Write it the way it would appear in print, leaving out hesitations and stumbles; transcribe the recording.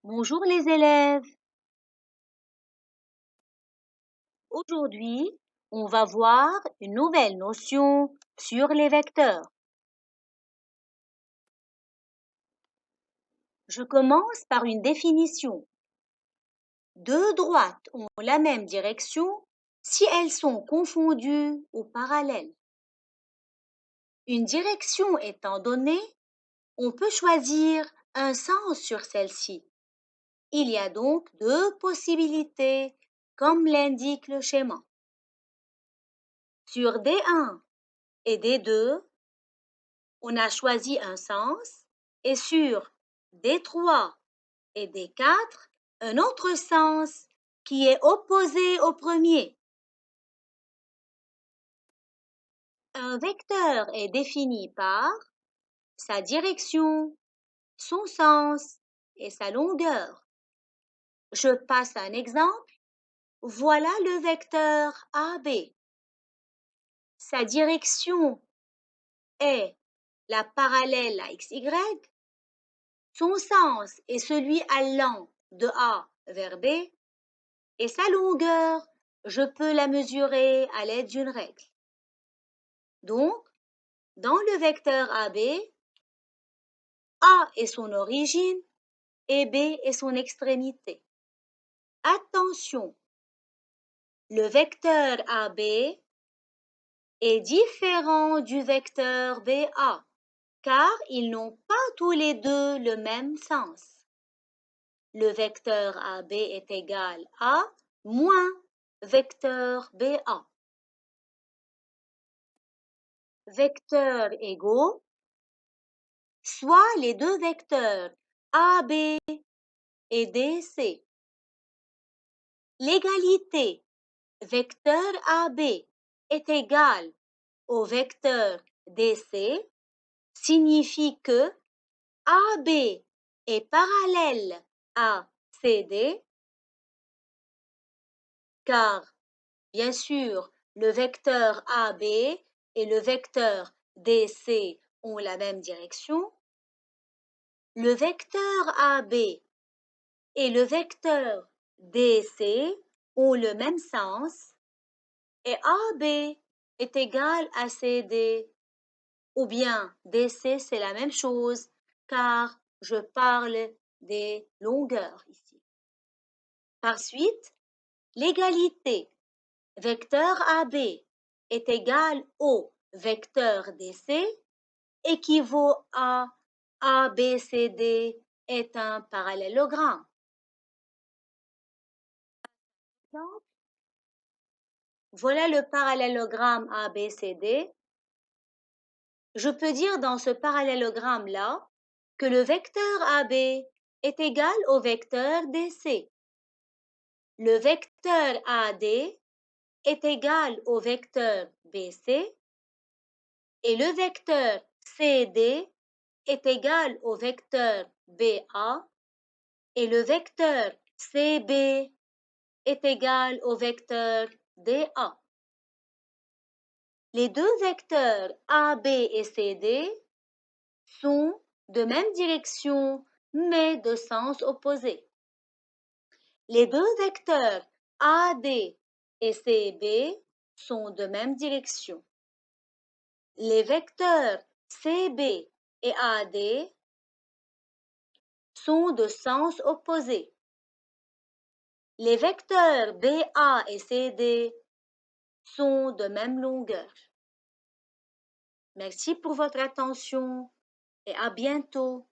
Bonjour les élèves. Aujourd'hui, on va voir une nouvelle notion sur les vecteurs. Je commence par une définition. Deux droites ont la même direction si elles sont confondues ou parallèles. Une direction étant donnée, on peut choisir un sens sur celle-ci. Il y a donc deux possibilités, comme l'indique le schéma. Sur D1 et D2, on a choisi un sens et sur D3 et D4, un autre sens qui est opposé au premier. Un vecteur est défini par sa direction, son sens et sa longueur. Je passe un exemple. Voilà le vecteur AB. Sa direction est la parallèle à XY. Son sens est celui allant de A vers B et sa longueur, je peux la mesurer à l'aide d'une règle. Donc, dans le vecteur AB, A est son origine et B est son extrémité. Attention, le vecteur AB est différent du vecteur BA car ils n'ont pas tous les deux le même sens. Le vecteur AB est égal à moins vecteur BA. Vecteurs égaux, soit les deux vecteurs AB et DC. L'égalité vecteur AB est égale au vecteur DC signifie que AB est parallèle à CD car, bien sûr, le vecteur AB et le vecteur DC ont la même direction. Le vecteur AB et le vecteur DC ont le même sens et AB est égal à CD. Ou bien DC c'est la même chose car je parle des longueurs ici. Par suite, l'égalité vecteur AB est égal au vecteur DC équivaut à ABCD est un parallélogramme. Voilà le parallélogramme ABCD. Je peux dire dans ce parallélogramme-là que le vecteur AB est égal au vecteur DC. Le vecteur AD est égal au vecteur BC et le vecteur CD est égal au vecteur BA et le vecteur CB est égal au vecteur DA. Les deux vecteurs AB et CD sont de même direction mais de sens opposé. Les deux vecteurs AD et CB sont de même direction. Les vecteurs CB et AD sont de sens opposé. Les vecteurs BA et CD sont de même longueur. Merci pour votre attention et à bientôt.